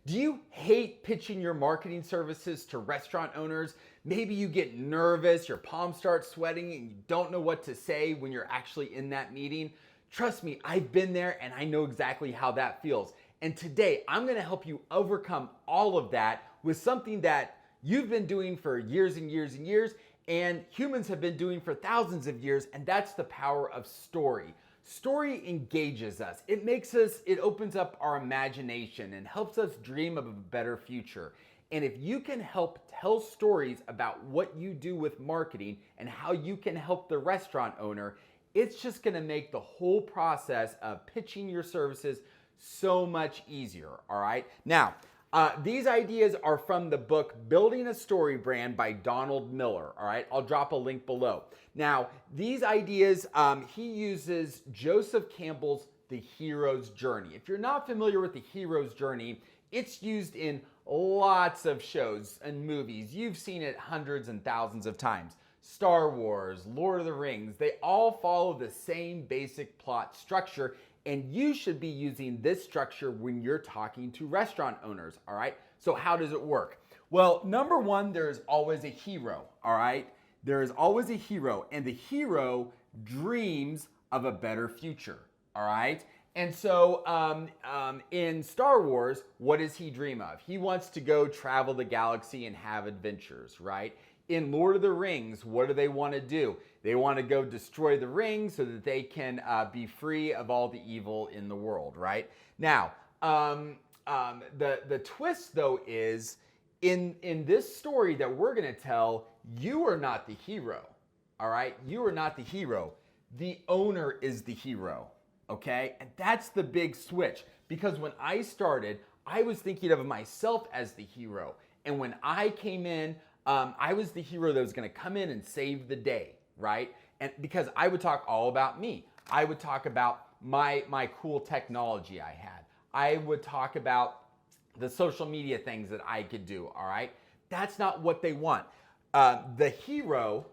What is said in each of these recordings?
Do you hate pitching your marketing services to restaurant owners? Maybe you get nervous, your palms start sweating, and you don't know what to say when you're actually in that meeting. Trust me, I've been there and I know exactly how that feels. And today, I'm gonna help you overcome all of that with something that you've been doing for years and years and years, and humans have been doing for thousands of years, and that's the power of story. Story engages us. It opens up our imagination and helps us dream of a better future. And if you can help tell stories about what you do with marketing and how you can help the restaurant owner, it's just gonna make the whole process of pitching your services so much easier, all right? Now, these ideas are from the book Building a Story Brand by Donald Miller, all right? I'll drop a link below. Now, these ideas, he uses Joseph Campbell's The Hero's Journey. If you're not familiar with The Hero's Journey, it's used in lots of shows and movies. You've seen it hundreds and thousands of times. Star Wars, Lord of the Rings, they all follow the same basic plot structure, and you should be using this structure when you're talking to restaurant owners, all right? So how does it work? Well, number one, there's always a hero, all right? There is always a hero, and the hero dreams of a better future, all right? And so in Star Wars, what does he dream of? He wants to go travel the galaxy and have adventures, right? In Lord of the Rings, what do they want to do? They want to go destroy the ring so that they can be free of all the evil in the world, right? Now, the twist, though, is in this story that we're going to tell, you are not the hero, all right? You are not the hero. The owner is the hero, okay? And that's the big switch, because when I started, I was thinking of myself as the hero. And when I came in, I was the hero that was going to come in and save the day, right? And because I would talk all about me. I would talk about my cool technology I had. I would talk about the social media things that I could do, all right? That's not what they want. The hero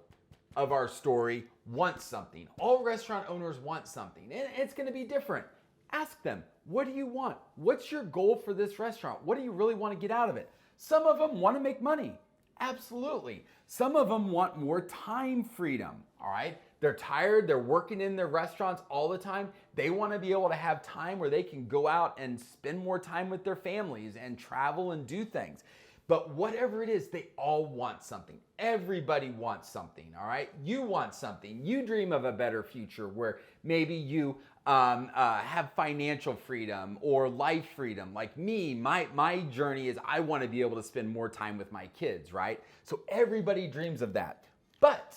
of our story wants something. All restaurant owners want something, and it's going to be different. Ask them, what do you want? What's your goal for this restaurant? What do you really want to get out of it? Some of them want to make money. Absolutely. Some of them want more time freedom, all right? They're tired, they're working in their restaurants all the time. They want to be able to have time where they can go out and spend more time with their families and travel and do things. But whatever it is, they all want something. Everybody wants something, all right? You want something. You dream of a better future where maybe you have financial freedom or life freedom. Like me, my journey is I want to be able to spend more time with my kids, right? So everybody dreams of that. But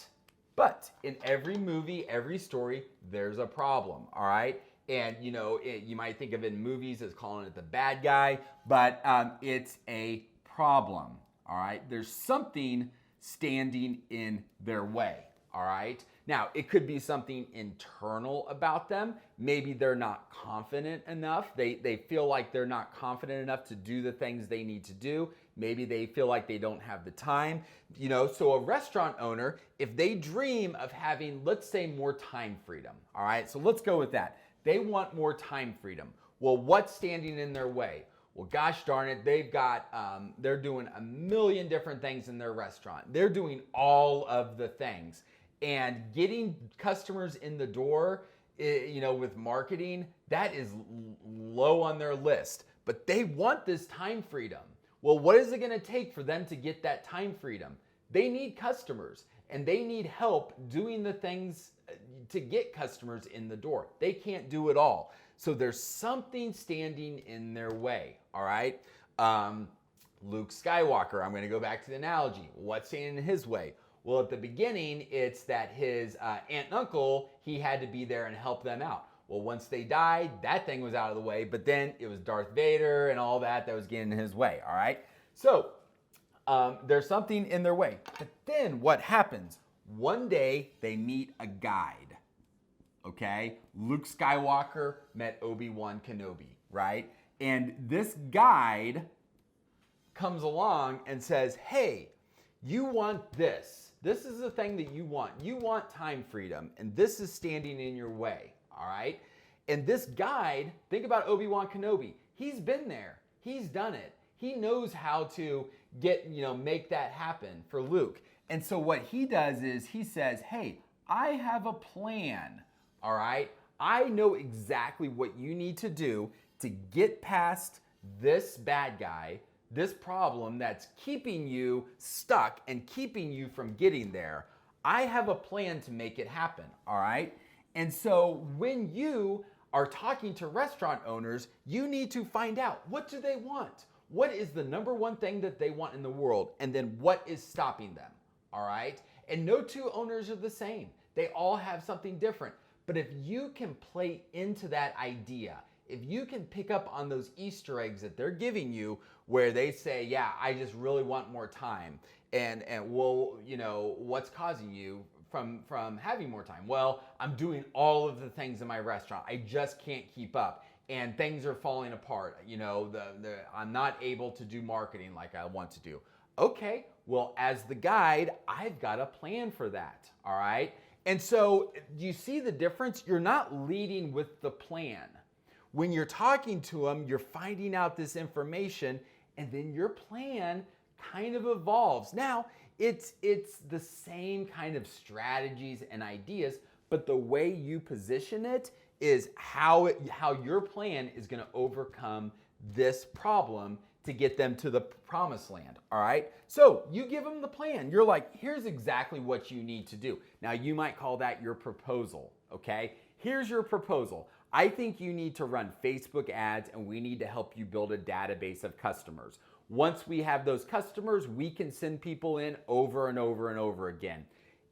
in every movie, every story, there's a problem, all right? And you know, you might think of it in movies as calling it the bad guy, but it's a problem, all right? There's something standing in their way, all right? Now, it could be something internal about them. Maybe they're not confident enough. They feel like they're not confident enough to do the things they need to do. Maybe they feel like they don't have the time. You know, so a restaurant owner, if they dream of having, let's say, more time freedom, all right? So let's go with that. They want more time freedom. Well, what's standing in their way? Well, gosh darn it, they're doing a million different things in their restaurant. They're doing all of the things. And getting customers in the door, you know, with marketing, that is low on their list. But they want this time freedom. Well, what is it going to take for them to get that time freedom? They need customers, and they need help doing the things to get customers in the door. They can't do it all. So there's something standing in their way, all right? Luke Skywalker, I'm going to go back to the analogy. What's standing in his way? Well, at the beginning, it's that his aunt and uncle, he had to be there and help them out. Well, once they died, that thing was out of the way, but then it was Darth Vader and all that was getting in his way, all right? So there's something in their way. But then what happens? One day, they meet a guide, okay? Luke Skywalker met Obi-Wan Kenobi, right? And this guide comes along and says, hey, you want this. This is the thing that you want. You want time freedom, and this is standing in your way, all right? And this guide, think about Obi-Wan Kenobi. He's been there. He's done it. He knows how to make that happen for Luke. And so what he does is he says, hey, I have a plan, all right? I know exactly what you need to do to get past this bad guy, this problem that's keeping you stuck and keeping you from getting there. I have a plan to make it happen, all right? And so when you are talking to restaurant owners, you need to find out, what do they want? What is the number one thing that they want in the world? And then what is stopping them, all right? And no two owners are the same. They all have something different. But if you can play into that idea, if you can pick up on those Easter eggs that they're giving you where they say, yeah, I just really want more time. And well, what's causing you from having more time? Well, I'm doing all of the things in my restaurant. I just can't keep up. And things are falling apart. I'm not able to do marketing like I want to do. Okay, well, as the guide, I've got a plan for that, all right? And so, do you see the difference? You're not leading with the plan. When you're talking to them, you're finding out this information, and then your plan kind of evolves. Now, it's the same kind of strategies and ideas, but the way you position it is how your plan is going to overcome this problem to get them to the promised land, all right? So you give them the plan. You're like, here's exactly what you need to do. Now, you might call that your proposal, okay? Here's your proposal. I think you need to run Facebook ads, and we need to help you build a database of customers. Once we have those customers, we can send people in over and over and over again.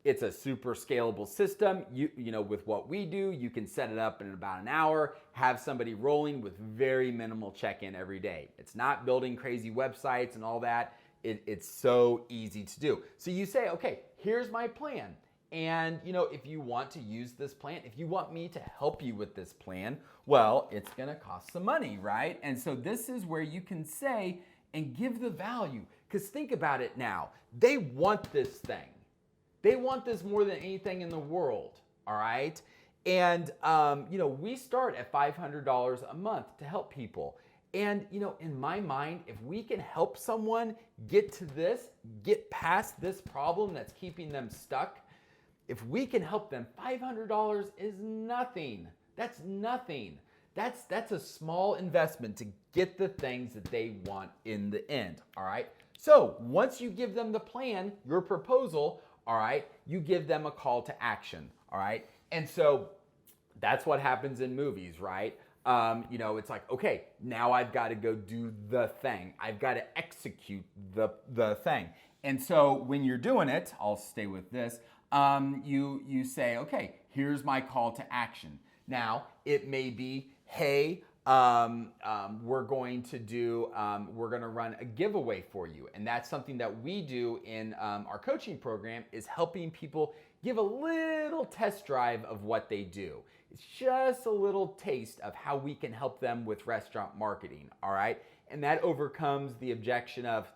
It's a super scalable system. With what we do, you can set it up in about an hour, have somebody rolling with very minimal check-in every day. It's not building crazy websites and all that. It's so easy to do. So you say, okay, here's my plan. And if you want to use this plan, if you want me to help you with this plan, well, it's gonna cost some money, right? And so this is where you can say and give the value. Because think about it now. They want this thing. They want this more than anything in the world, all right? And, we start at $500 a month to help people. And, in my mind, if we can help someone get past this problem that's keeping them stuck, if we can help them, $500 is nothing. That's nothing. That's a small investment to get the things that they want in the end, all right? So once you give them the plan, your proposal, all right, you give them a call to action, all right? And so that's what happens in movies, right? It's like, okay, now I've got to go do the thing. I've got to execute the thing. And so when you're doing it, I'll stay with this, you say, okay, here's my call to action. Now, it may be, hey, we're going to run a giveaway for you. And that's something that we do in our coaching program, is helping people give a little test drive of what they do. It's just a little taste of how we can help them with restaurant marketing, all right? And that overcomes the objection of,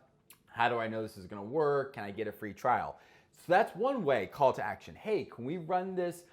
how do I know this is gonna work? Can I get a free trial? So that's one way, call to action. Hey, can we run this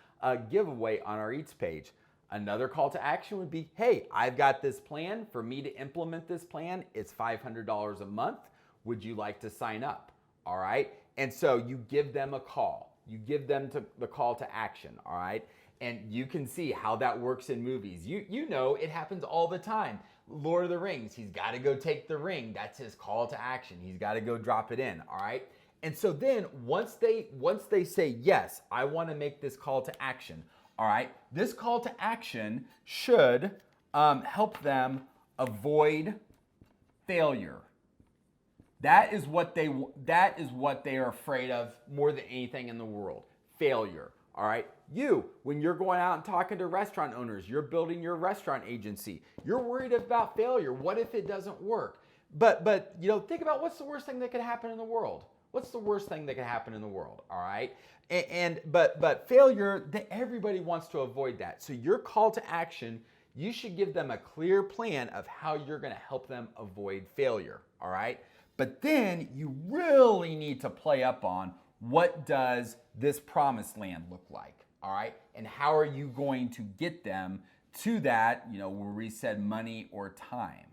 giveaway on our Eats page? Another call to action would be, hey, I've got this plan. For me to implement this plan, it's $500 a month. Would you like to sign up? All right. And so you give them a call. You give them the call to action. All right. And you can see how that works in movies. You know it happens all the time. Lord of the Rings, he's got to go take the ring. That's his call to action. He's got to go drop it in. All right. And so then once they say, yes, I want to make this call to action, all right, this call to action should help them avoid failure. That is what they are afraid of more than anything in the world, failure. All right, when you're going out and talking to restaurant owners, you're building your restaurant agency, you're worried about failure. What if it doesn't work? But think about what's the worst thing that could happen in the world. What's the worst thing that could happen in the world? All right. But failure, everybody wants to avoid that. So your call to action, you should give them a clear plan of how you're going to help them avoid failure. All right. But then you really need to play up on, what does this promised land look like? All right. And how are you going to get them to that, where we said money or time?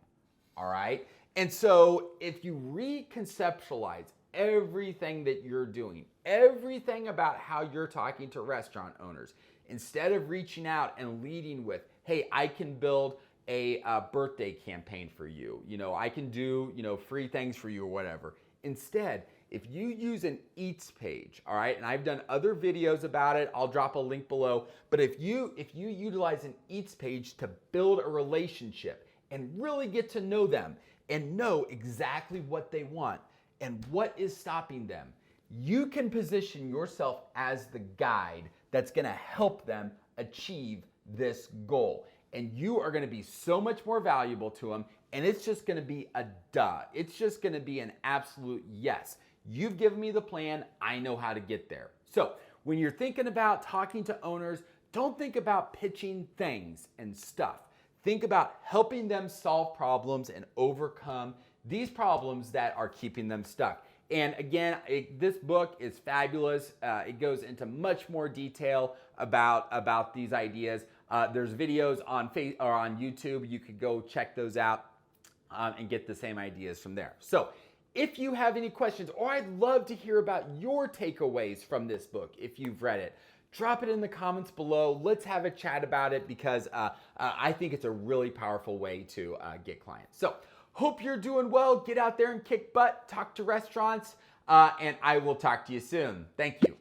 All right. And so if you reconceptualize everything that you're doing, everything about how you're talking to restaurant owners, instead of reaching out and leading with, hey, I can build a birthday campaign for you. I can do, free things for you or whatever. Instead, if you use an Eats page, all right, and I've done other videos about it, I'll drop a link below, but if you utilize an Eats page to build a relationship and really get to know them and know exactly what they want and what is stopping them, you can position yourself as the guide that's gonna help them achieve this goal. And you are gonna be so much more valuable to them, and it's just gonna be a duh. It's just gonna be an absolute yes. You've given me the plan, I know how to get there. So when you're thinking about talking to owners, don't think about pitching things and stuff. Think about helping them solve problems and overcome these problems that are keeping them stuck. And again, this book is fabulous. It goes into much more detail about these ideas. There's videos on YouTube. You could go check those out and get the same ideas from there. So if you have any questions, or I'd love to hear about your takeaways from this book if you've read it, drop it in the comments below. Let's have a chat about it, because I think it's a really powerful way to get clients. So hope you're doing well. Get out there and kick butt, talk to restaurants, and I will talk to you soon. Thank you.